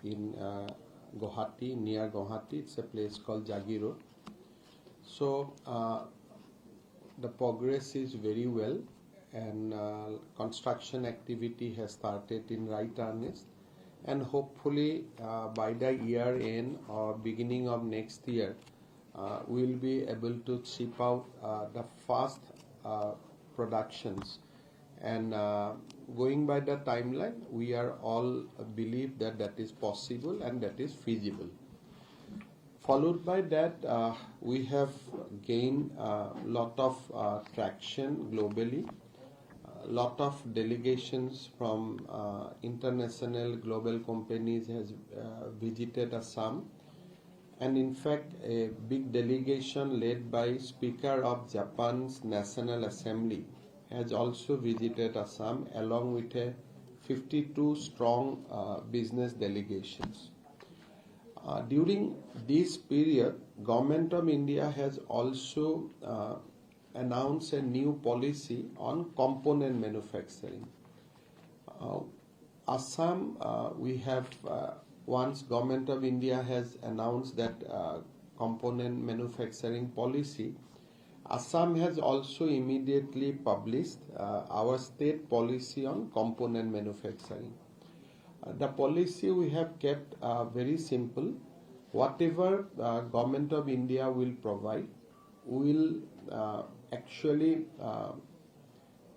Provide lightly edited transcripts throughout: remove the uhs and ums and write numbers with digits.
in Guwahati, near Guwahati. It's a place called Jagi Road. So the progress is very well, and construction activity has started in right earnest, and hopefully by the year end or beginning of next year we'll be able to ship out the first productions. And going by the timeline, we are all believe that that is possible and that is feasible. Followed by that, we have gained a lot of traction globally. A lot of delegations from international global companies has visited Assam, and in fact a big delegation led by Speaker of Japan's National Assembly has also visited Assam, along with a 52 strong business delegations. During this period, Government of India has also announced a new policy on component manufacturing. Assam, we have once Government of India has announced that component manufacturing policy, Assam has also immediately published our state policy on component manufacturing. The policy we have kept very simple. Whatever Government of India will provide, we will actually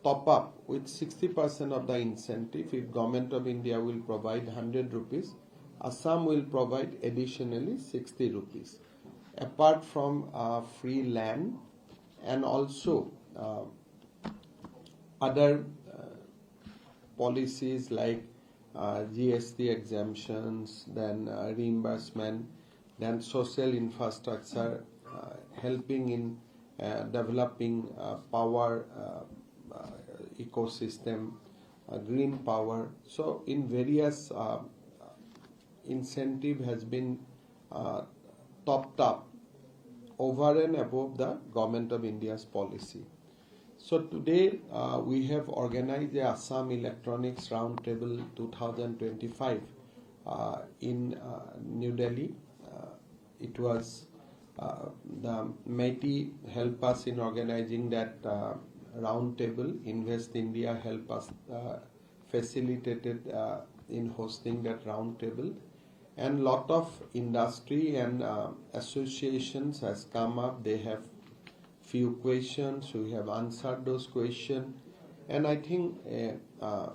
top up with 60% of the incentive. If Government of India will provide 100 rupees, Assam will provide additionally 60 rupees. Apart from free land and also other policies like GST exemptions, then reimbursement, then social infrastructure, helping in developing power ecosystem, green power. So in various incentive has been topped up over and above the Government of India's policy. So today we have organized the Assam Electronics Roundtable 2025 in New Delhi. It was the MeitY helped us in organizing that roundtable. Invest India helped us facilitated in hosting that roundtable, and lot of industry and associations has come up. They have few questions. We have answered those questions, and I think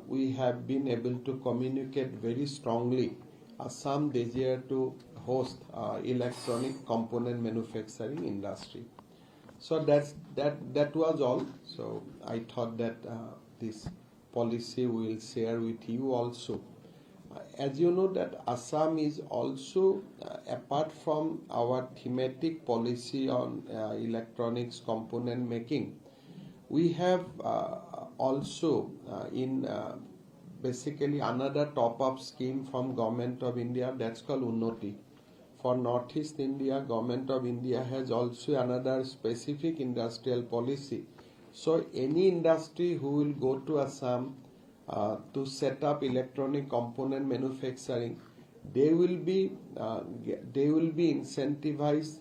we have been able to communicate very strongly Assam desire to host electronic component manufacturing industry. So that was all. So I thought that this policy we will share with you also. As you know that Assam is also, apart from our thematic policy on electronics component making, we have also in basically another top-up scheme from Government of India, that's called Unnati. For Northeast India, Government of India has also another specific industrial policy. So any industry who will go to Assam to set up electronic component manufacturing, they will be incentivized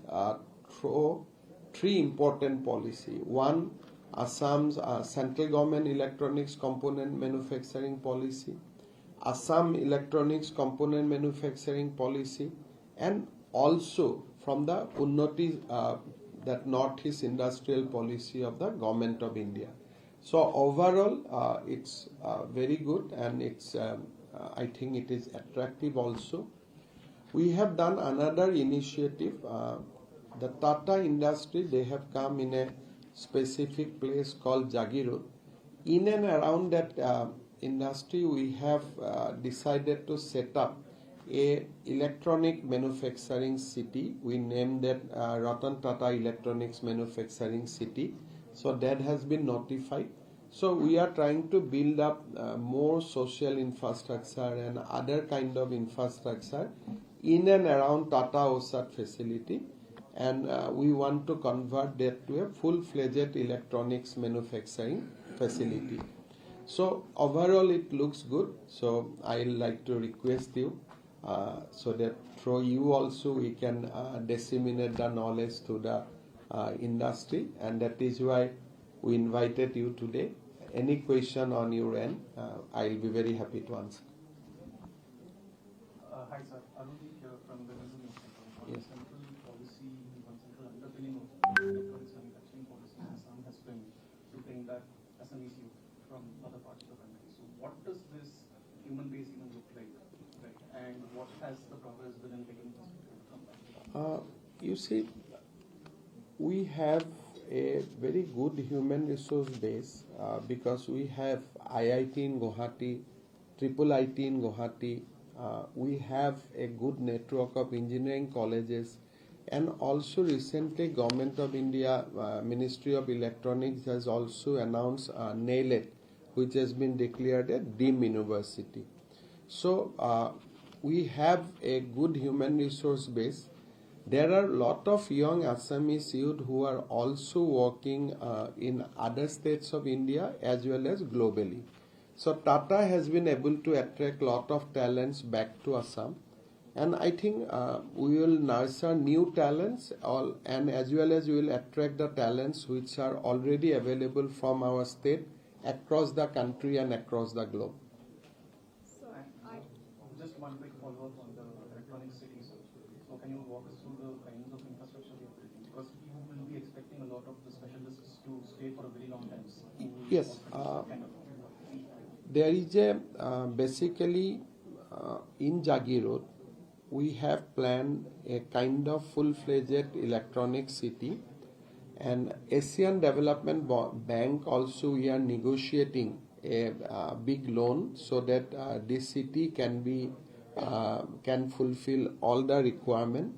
through three important policy. One, Assam's central government electronics component manufacturing policy, Assam electronics component manufacturing policy, and also from the Unnati, that Northeast industrial policy of the Government of India. So overall, it's very good, and it's I think it is attractive also. We have done another initiative. The Tata industry, they have come in a specific place called Jagi Road. In and around that industry, we have decided to set up a electronic manufacturing city. We named that Ratan Tata Electronics Manufacturing City. So that has been notified. So we are trying to build up more social infrastructure and other kind of infrastructure in and around Tata OSAT facility, and we want to convert that to a full-fledged electronics manufacturing facility. So overall it looks good. So I like to request you so that through you also we can disseminate the knowledge to the industry, and that is why we invited you today. Any question on your end, I'll be very happy to answer. Hi sir, Anudeep here from the Resume Center. On Yes. central policy, one central underpinning of electronics manufacturing policy in Assam has been to bring back Assamese youth from other parts of the country. So what does this human base even look like, right? And what has the progress been in taking this from that? You see, we have a very good human resource base because we have IIT in Guwahati, Triple IT in Guwahati. We have a good network of engineering colleges, and also recently Government of India Ministry of Electronics has also announced NAILET, which has been declared a DEEM university. So we have a good human resource base. There are a lot of young Assamese youth who are also working in other states of India as well as globally. So Tata has been able to attract a lot of talents back to Assam, and I think we will nurture new talents, and as well as we will attract the talents which are already available from our state across the country and across the globe. Just one quick follow-up on the electronic city. So can you walk us through the kinds of infrastructure we are building? Because you will be expecting a lot of the specialists to stay for a very long time. Yes. There is a basically in Jagi Road, we have planned a kind of full-fledged electronic city, and Asian Development Bank also we are negotiating a big loan so that this city can fulfill all the requirement.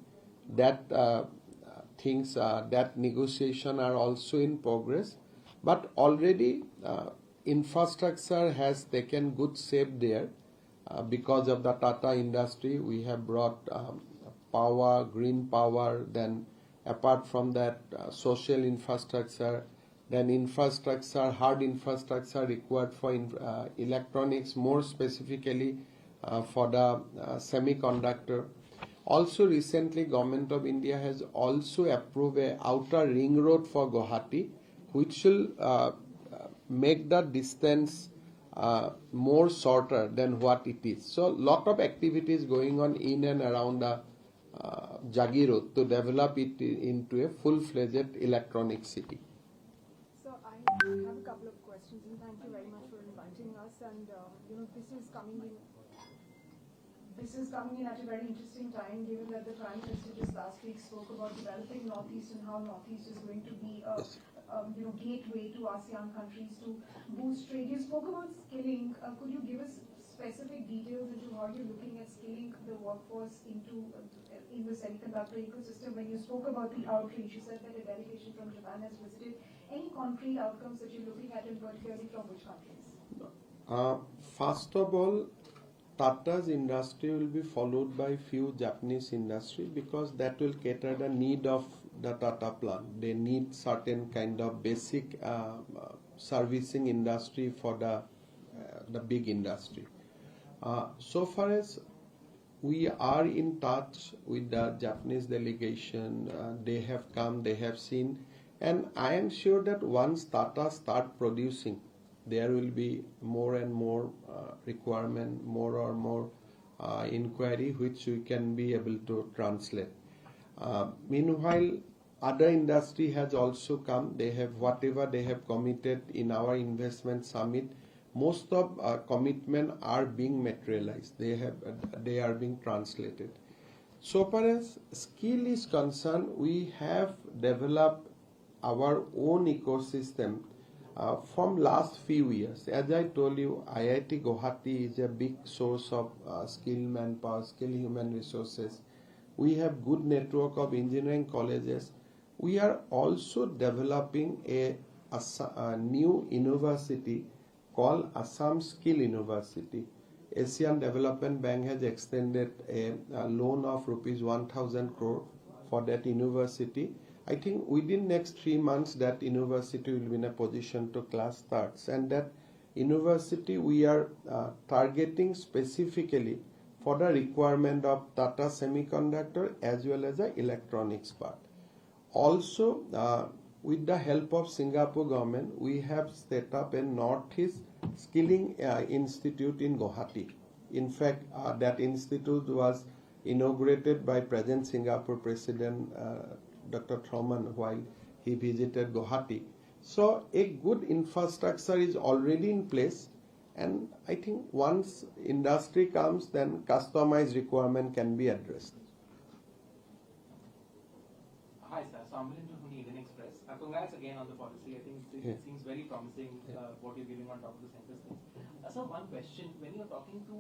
That that negotiation are also in progress, but already infrastructure has taken good shape there because of the Tata industry. We have brought power, green power, then apart from that social infrastructure, then infrastructure, hard infrastructure required for electronics, more specifically for the semiconductor. Also recently Government of India has also approved a outer ring road for Guwahati, which will make the distance more shorter than what it is. So lot of activities going on in and around the Jagi Road to develop it into a full-fledged electronic city. So I have a couple of questions, and thank you very much for inviting us. And this is coming in at a very interesting time, given that the Prime Minister just last week spoke about developing Northeast and how Northeast is going to be a gateway to ASEAN countries to boost trade. You spoke about skilling. Could you give us specific details into how you're looking at skilling the workforce into in the semiconductor ecosystem? When you spoke about the outreach, you said that a delegation from Japan has visited. Any concrete outcomes that you're looking at, and particularly from which countries? First of all, Tata's industry will be followed by few Japanese industry, because that will cater the need of the Tata plant. They need certain kind of basic servicing industry for the big industry. So far as we are in touch with the Japanese delegation, they have come, they have seen, and I am sure that once Tata start producing, there will be more and more requirement, more or more inquiry, which we can be able to translate. Meanwhile, other industry has also come. They have whatever they have committed in our investment summit. Most of commitment are being materialized. They are being translated. So far as skill is concerned, we have developed our own ecosystem from last few years. As I told you, IIT Guwahati is a big source of skill manpower, skill human resources. We have good network of engineering colleges. We are also developing a new university called Assam Skill University. Asian Development Bank has extended a loan of rupees 1,000 crore for that university. I think within next 3 months that university will be in a position to class starts, and that university we are targeting specifically for the requirement of Tata Semiconductor as well as the electronics part. Also, with the help of Singapore government, we have set up a Northeast Skilling Institute in Guwahati. In fact, that institute was inaugurated by present Singapore President Dr. Thurman while he visited Guwahati. So a good infrastructure is already in place, and I think once industry comes, then customized requirement can be addressed. Hi sir, so I'm Milind from the Indian Express. Congrats again on the policy. I think it seems very promising what you're giving on top of the center thing. So one question, when you're talking to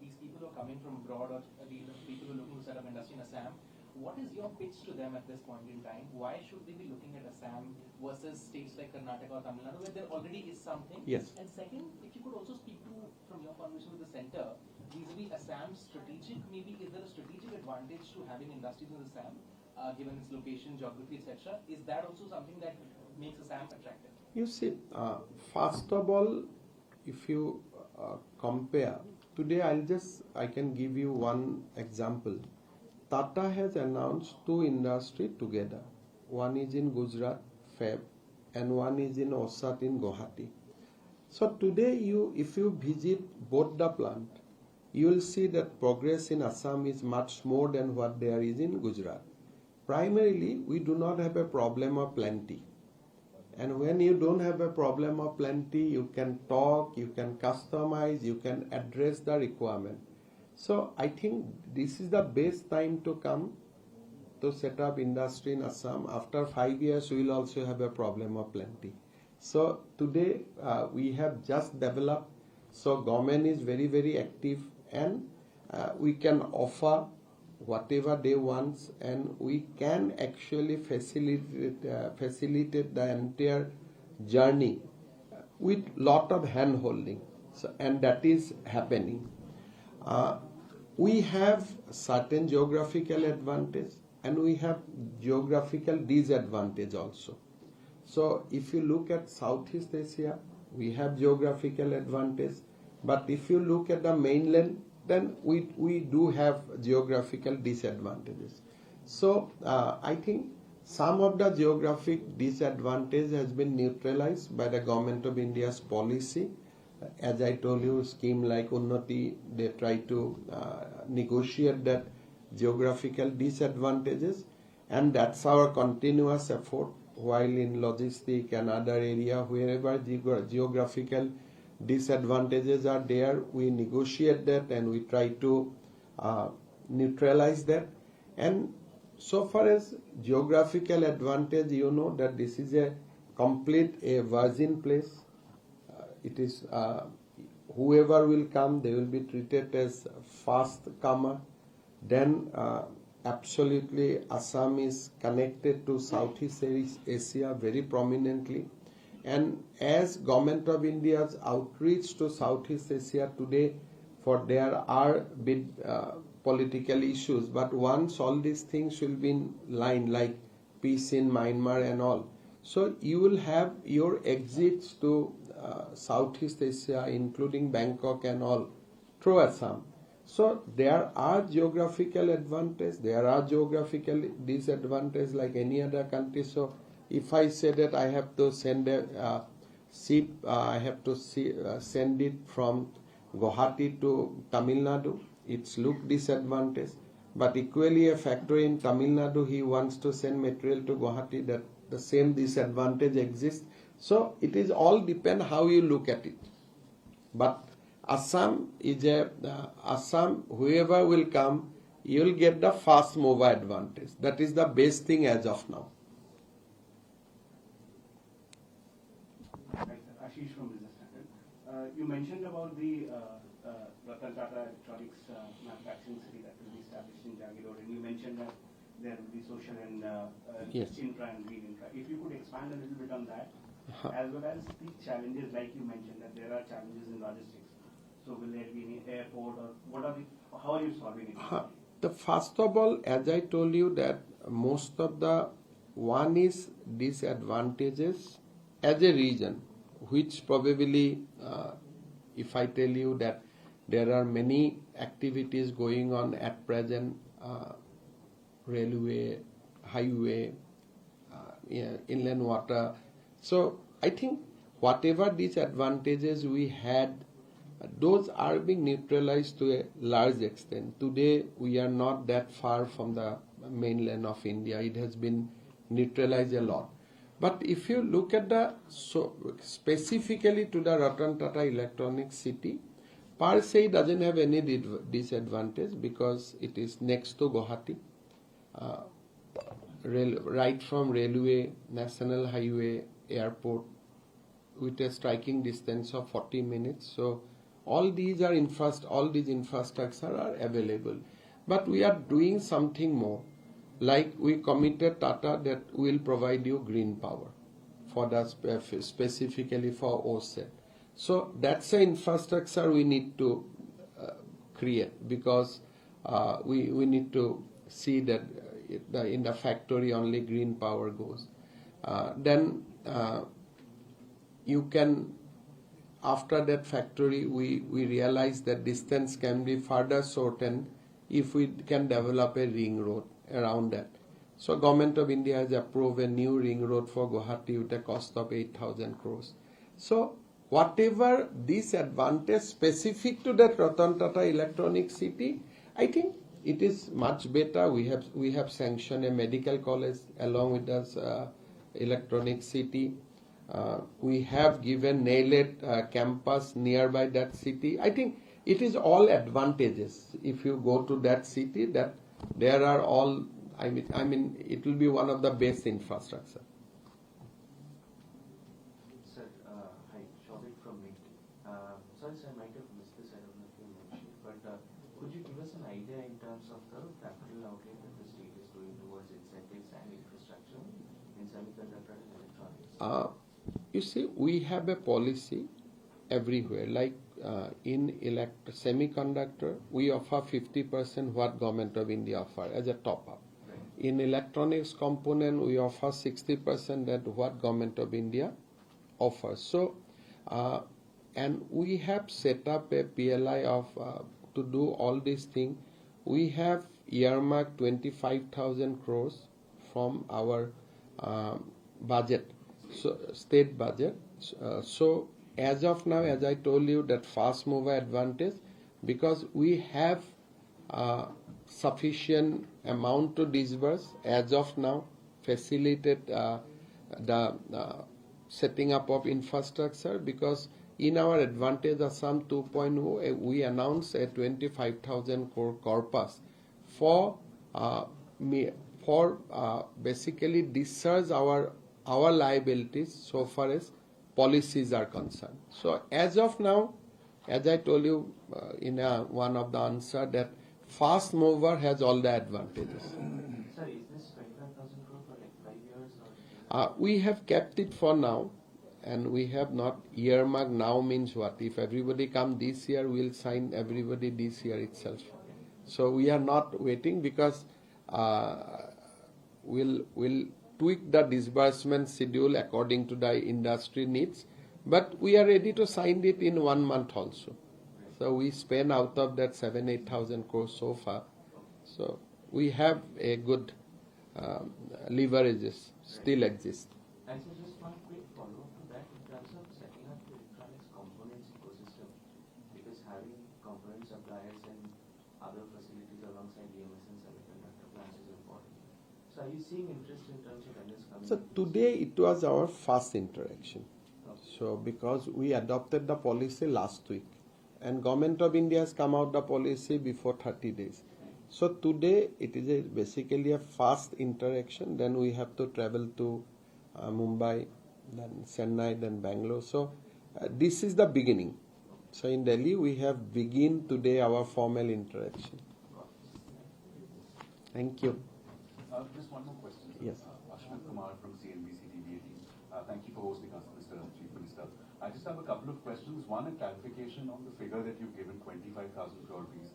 these people who are coming from abroad or the people who are looking to set up industry in Assam, what is your pitch to them at this point in time? Why should they be looking at Assam versus states like Karnataka or Tamil Nadu where there already is something? Yes. And second, if you could also speak to, from your conversation with the center, vis-a-vis Assam's strategic, maybe is there a strategic advantage to having industries in Assam, given its location, geography, etc.? Is that also something that makes Assam attractive? You see, first of all, if you compare, today I can give you one example. Tata has announced two industries together. One is in Gujarat, Fab, and one is in Osat in Guwahati. So today, if you visit both the plant, you will see that progress in Assam is much more than what there is in Gujarat. Primarily, we do not have a problem of plenty. And when you don't have a problem of plenty, you can talk, you can customize, you can address the requirement. So I think this is the best time to come to set up industry in Assam. After 5 years, we will also have a problem of plenty. So today we have just developed. So government is very, very active, and we can offer whatever they want, and we can actually facilitate the entire journey with lot of hand holding. So, and that is happening. We have certain geographical advantage and we have geographical disadvantage also. So if you look at Southeast Asia, we have geographical advantage, but if you look at the mainland, then we do have geographical disadvantages. So I think some of the geographic disadvantage has been neutralized by the Government of India's policy. As I told you, scheme like Unnati, they try to negotiate that geographical disadvantages, and that's our continuous effort. While in logistic and other area, wherever geographical disadvantages are there, we negotiate that and we try to neutralize that. And so far as geographical advantage, you know that this is a complete virgin place. It is whoever will come, they will be treated as fast comer. Then absolutely Assam is connected to Southeast Asia very prominently. And as Government of India's outreach to Southeast Asia today, for there are big political issues, but once all these things will be in line, like peace in Myanmar and all, so you will have your exits to Southeast Asia, including Bangkok and all, through Assam. So there are geographical advantages, there are geographical disadvantages like any other country. So if I say that I have to send a ship, I have to send it from Guwahati to Tamil Nadu, it's look disadvantage. But equally a factory in Tamil Nadu, he wants to send material to Guwahati, that the same disadvantage exists. So it is all depend how you look at it. But Assam is Assam, whoever will come, you will get the fast mover advantage. That is the best thing as of now. Ashish from Business Standard. You mentioned about the Ratan Tata Electronics manufacturing city that will be established in Jagirod, and you mentioned that there will be social and Yes. infra and green infra. If you could expand a little bit on that, as well as the challenges, like you mentioned that there are challenges in logistics. So will there be any airport, or how are you solving it? The first of all, as I told you, that most of the one is disadvantages as a region, which probably, if I tell you that There are many activities going on at present, railway, highway, inland water. So I think whatever disadvantages we had, those are being neutralized to a large extent. Today we are not that far from the mainland of India. It has been neutralized a lot. But if you look at specifically to the Ratan Tata Electronics City, per se doesn't have any disadvantage because it is next to Guwahati. Right from railway, national highway, airport, with a striking distance of 40 minutes. So all these infrastructure are available. But we are doing something more. Like we committed Tata that we will provide you green power for the specifically for OSET. So that's the infrastructure we need to create, because we need to see that in the factory only green power goes. Then you can, after that factory, we realize that distance can be further shortened if we can develop a ring road around that. So Government of India has approved a new ring road for Guwahati with a cost of 8,000 crores. So whatever disadvantage specific to that Ratan Tata Electronic City, I think it is much better. We have sanctioned a medical college along with us Electronic City. We have given NAILET campus nearby that city. I think it is all advantages. If you go to that city, that there are all, I mean, it will be one of the best infrastructure. Sir, hi, Shobhit from me. Sorry, sir, I might have missed this. I don't know if you mentioned, but could you give us an idea in terms of the capital outlay that the state is doing towards incentives and infrastructure in semiconductor and electronics? You see, we have a policy everywhere. Like in semiconductor, we offer 50% what Government of India offer as a top-up. Right. In electronics component, we offer 60% that what Government of India offers. So, and we have set up a PLI of to do all these things. We have earmarked 25,000 crores from our budget, so state budget. So as of now, as I told you, that fast mover advantage, because we have sufficient amount to disburse as of now, facilitate the setting up of infrastructure, because in our Advantage Assam 2.0, we announced a 25,000 crore corpus for basically discharge our liabilities so far as policies are concerned. So as of now, as I told you in one of the answer, that fast mover has all the advantages. Sir, is this 25,000 crore for like 5 years or? We have kept it for now, and we have not earmarked. Now means what? If everybody come this year, we'll sign everybody this year itself. So we are not waiting, because we'll tweak the disbursement schedule according to the industry needs, but we are ready to sign it in 1 month also. So we spend out of that 7,000-8,000 crores so far. So we have a good leverages still exist. And so just one quick follow-up to that in terms of setting up the electronics components ecosystem, because having component suppliers and other facilities alongside EMS and semiconductor plants is important. So are you seeing interest in terms of vendors coming? So today it was our first interaction. So because we adopted the policy last week, and Government of India has come out the policy before 30 days. So today it is basically a fast interaction. Then we have to travel to Mumbai, then Chennai, then Bangalore. So this is the beginning. So in Delhi we have begin today our formal interaction. Thank you. Just one more question. Yes. Ashwin Kumar from CNBC TV 18. Thank you for hosting us, Mr. Chief Minister. I just have a couple of questions. One, a clarification on the figure that you've given, 25,000 crore rupees.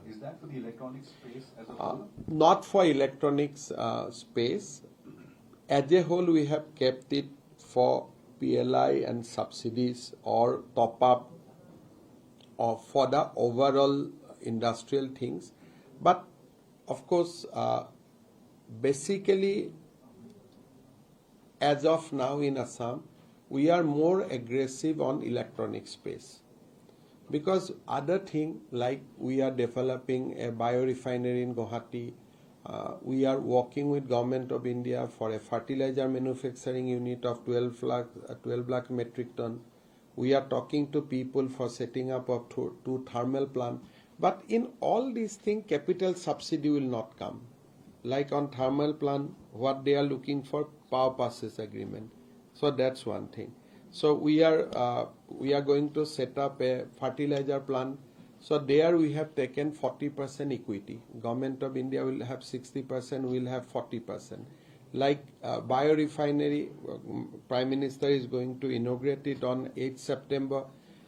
Is that for the electronics space as a whole? Not for electronics space. As a whole, we have kept it for PLI and subsidies or top-up for the overall industrial things. But of course, basically, as of now in Assam, we are more aggressive on electronic space. Because other thing, like we are developing a biorefinery in Guwahati, we are working with Government of India for a fertilizer manufacturing unit of 12 lakh metric ton. We are talking to people for setting up of two thermal plant. But in all these things, capital subsidy will not come. Like on thermal plant, what they are looking for, power purchase agreement. So that's one thing. So we are going to set up a fertilizer plant. So there we have taken 40% equity. Government of India will have 60%, we will have 40%. Like biorefinery, Prime Minister is going to inaugurate it on 8th September.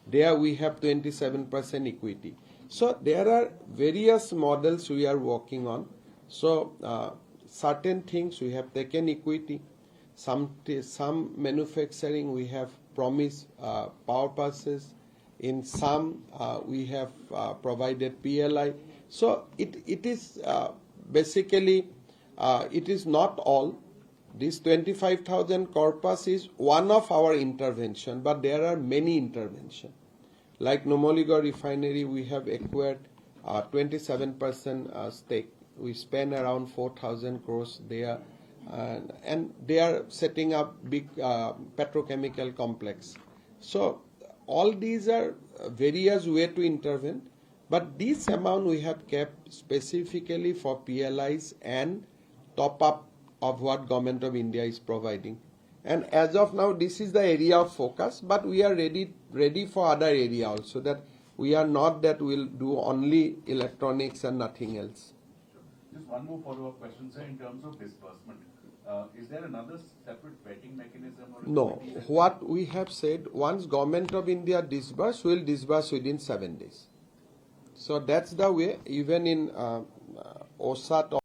There we have 27% equity. So there are various models we are working on. So certain things we have taken equity. Some manufacturing we have promised power purchase. In some we have provided PLI. So it is basically it is not all. This 25,000 corpus is one of our intervention, but there are many interventions. Like Numaligarh refinery, we have acquired 27% stake. We spend around 4,000 crores there. And they are setting up big petrochemical complex. So all these are various ways to intervene, but this amount we have kept specifically for PLIs and top up of what Government of India is providing. And as of now, this is the area of focus, but we are ready for other area also, that we are not that we'll do only electronics and nothing else. Just one more follow-up question, sir. In terms of disbursement, is there another separate vetting mechanism? Or No. What we have said, once Government of India disburse, will disburse within 7 days. So that's the way, even in OSAT